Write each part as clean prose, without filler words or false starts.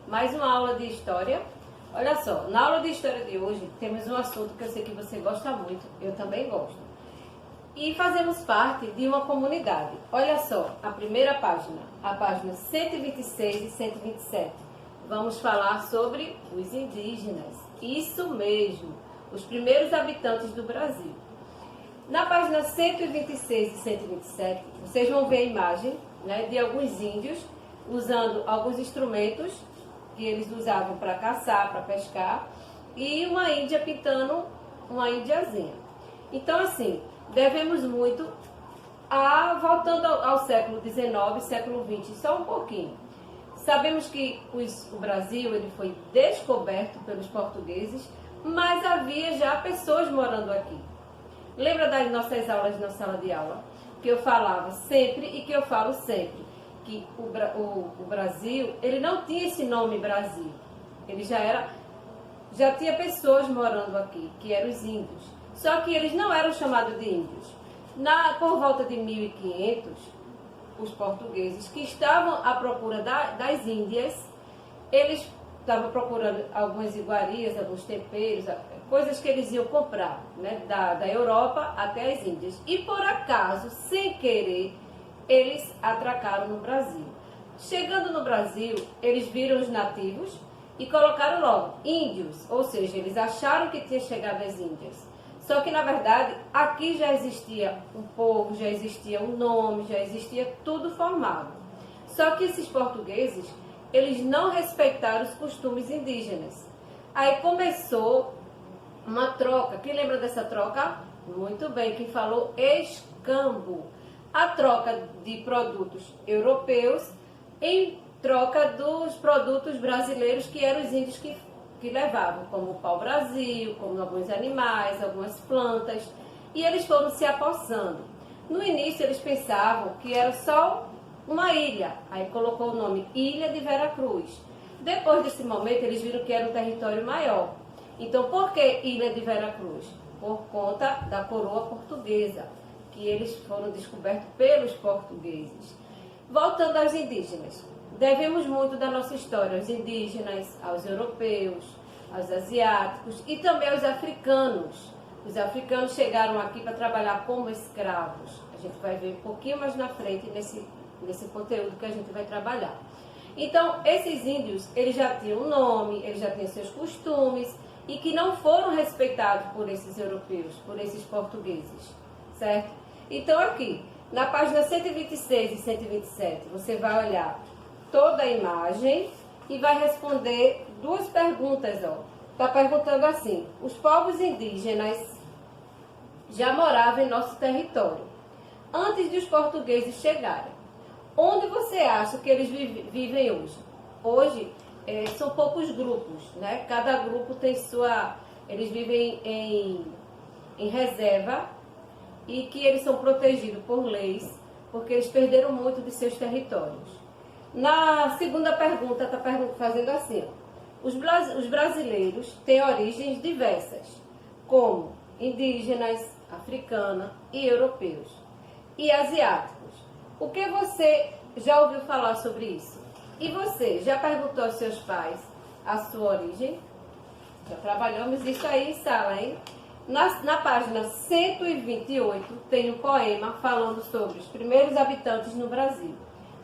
mais uma aula de história. Olha só, na aula de história de hoje temos um assunto que eu sei que você gosta muito, eu também gosto. E fazemos parte de uma comunidade. Olha só, a primeira página, a página 126 e 127. Vamos falar sobre os indígenas. Isso mesmo, os primeiros habitantes do Brasil. Na página 126 e 127, vocês vão ver a imagem, né, de alguns índios usando alguns instrumentos que eles usavam para caçar, para pescar, e uma índia pintando uma índiazinha. Então, assim, devemos muito voltando ao século XIX, século XX, só um pouquinho. Sabemos que o Brasil ele foi descoberto pelos portugueses, mas havia já pessoas morando aqui. Lembra das nossas aulas na sala de aula? Que eu falava sempre e que eu falo sempre, que o Brasil, ele não tinha esse nome Brasil. Ele já tinha pessoas morando aqui, que eram os índios. Só que eles não eram chamados de índios. Por volta de 1500, os portugueses que estavam à procura das Índias, eles estavam procurando algumas iguarias, alguns temperos, coisas que eles iam comprar, né, da Europa até as Índias. E por acaso, sem querer, eles atracaram no Brasil. Chegando no Brasil, eles viram os nativos e colocaram logo índios, ou seja, eles acharam que tinha chegado as Índias. Só que, na verdade, aqui já existia um povo, já existia um nome, já existia tudo formado. Só que esses portugueses, eles não respeitaram os costumes indígenas. Aí começou uma troca. Quem lembra dessa troca? Muito bem, quem falou escambo. A troca de produtos europeus em troca dos produtos brasileiros que eram os índios que levavam, como o pau-brasil, como alguns animais, algumas plantas, e eles foram se apossando. No início eles pensavam que era só uma ilha, aí colocou o nome Ilha de Veracruz. Depois desse momento eles viram que era um território maior. Então por que Ilha de Veracruz? Por conta da coroa portuguesa, que eles foram descobertos pelos portugueses. Voltando aos indígenas, devemos muito da nossa história aos indígenas, aos europeus, aos asiáticos e também aos africanos. Os africanos chegaram aqui para trabalhar como escravos. A gente vai ver um pouquinho mais na frente nesse conteúdo que a gente vai trabalhar. Então, esses índios, eles já tinham um nome, eles já tinham seus costumes e que não foram respeitados por esses europeus, por esses portugueses, certo? Então, aqui, na página 126 e 127, você vai olhar toda a imagem e vai responder duas perguntas, ó. Está perguntando assim: os povos indígenas já moravam em nosso território antes de os portugueses chegarem. Onde você acha que eles vivem hoje? Hoje são poucos grupos, né? Cada grupo tem eles vivem em reserva e que eles são protegidos por leis, porque eles perderam muito de seus territórios. Na segunda pergunta, está fazendo assim: os brasileiros têm origens diversas, como indígenas, africanos e europeus, e asiáticos. O que você já ouviu falar sobre isso? E você já perguntou aos seus pais a sua origem? Já trabalhamos isso aí em sala, hein? Na página 128 tem um poema falando sobre os primeiros habitantes no Brasil.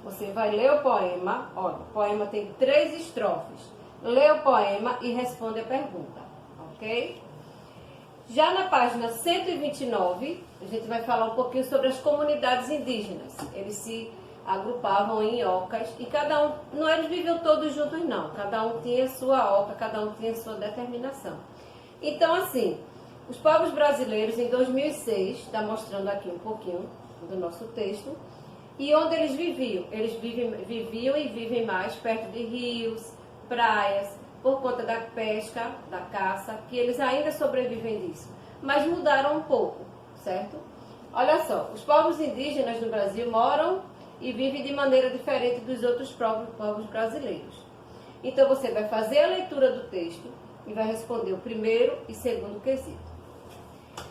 Você vai ler o poema, olha, o poema tem 3 estrofes. Lê o poema e responde a pergunta, ok? Já na página 129, a gente vai falar um pouquinho sobre as comunidades indígenas. Eles se agrupavam em ocas e cada um, não eles viviam todos juntos não, cada um tinha sua oca, cada um tinha sua determinação. Então assim, os povos brasileiros em 2006, está mostrando aqui um pouquinho do nosso texto, e onde eles viviam? Eles viviam e vivem mais perto de rios, praias, por conta da pesca, da caça, que eles ainda sobrevivem disso, mas mudaram um pouco, certo? Olha só, os povos indígenas no Brasil moram e vivem de maneira diferente dos outros povos brasileiros. Então você vai fazer a leitura do texto e vai responder o primeiro e segundo quesito.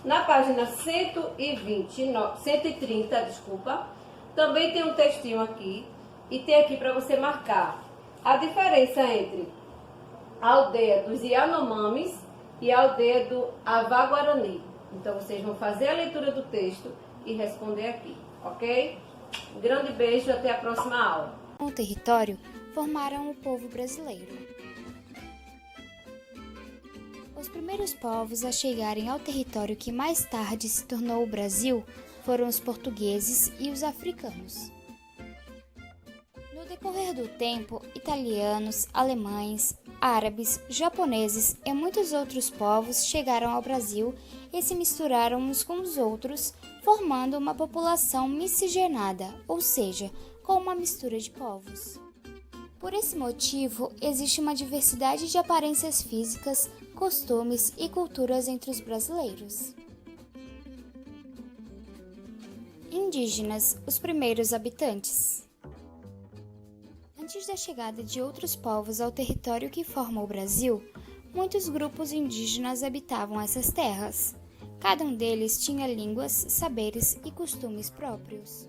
Na página 130, também tem um textinho aqui e tem aqui para você marcar a diferença entre a aldeia dos Yanomamis e a aldeia do Avá-Guarani. Então, vocês vão fazer a leitura do texto e responder aqui, ok? Um grande beijo e até a próxima aula. O território formaram o povo brasileiro. Os primeiros povos a chegarem ao território que mais tarde se tornou o Brasil foram os portugueses e os africanos. No decorrer do tempo, italianos, alemães, árabes, japoneses e muitos outros povos chegaram ao Brasil e se misturaram uns com os outros, formando uma população miscigenada, ou seja, com uma mistura de povos. Por esse motivo, existe uma diversidade de aparências físicas, costumes e culturas entre os brasileiros. Indígenas, os primeiros habitantes. Antes da chegada de outros povos ao território que forma o Brasil, muitos grupos indígenas habitavam essas terras. Cada um deles tinha línguas, saberes e costumes próprios.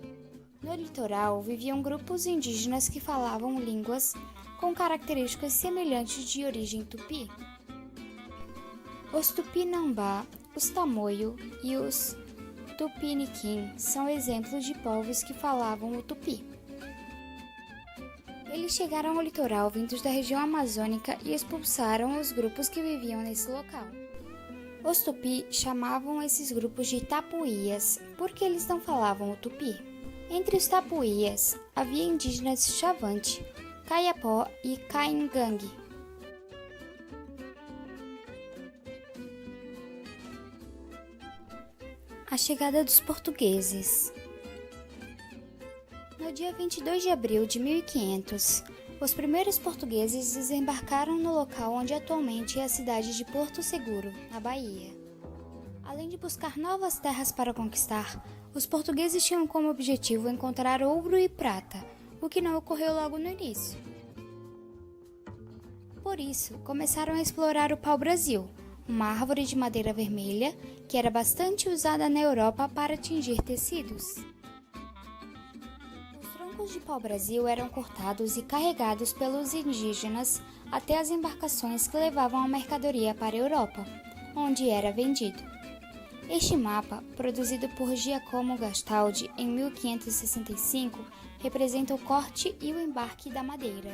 No litoral viviam grupos indígenas que falavam línguas com características semelhantes de origem tupi. Os Tupinambá, os Tamoio e os Tupiniquim são exemplos de povos que falavam o tupi. Eles chegaram ao litoral vindos da região amazônica e expulsaram os grupos que viviam nesse local. Os tupi chamavam esses grupos de tapuias, porque eles não falavam o tupi. Entre os tapuias, havia indígenas Xavante, Kayapó e Caingangue. A chegada dos portugueses. No dia 22 de abril de 1500, os primeiros portugueses desembarcaram no local onde atualmente é a cidade de Porto Seguro, na Bahia. Além de buscar novas terras para conquistar, os portugueses tinham como objetivo encontrar ouro e prata, o que não ocorreu logo no início. Por isso, começaram a explorar o pau-brasil, uma árvore de madeira vermelha que era bastante usada na Europa para tingir tecidos. Os troncos de pau-brasil eram cortados e carregados pelos indígenas até as embarcações que levavam a mercadoria para a Europa, onde era vendido. Este mapa, produzido por Giacomo Gastaldi em 1565, representa o corte e o embarque da madeira.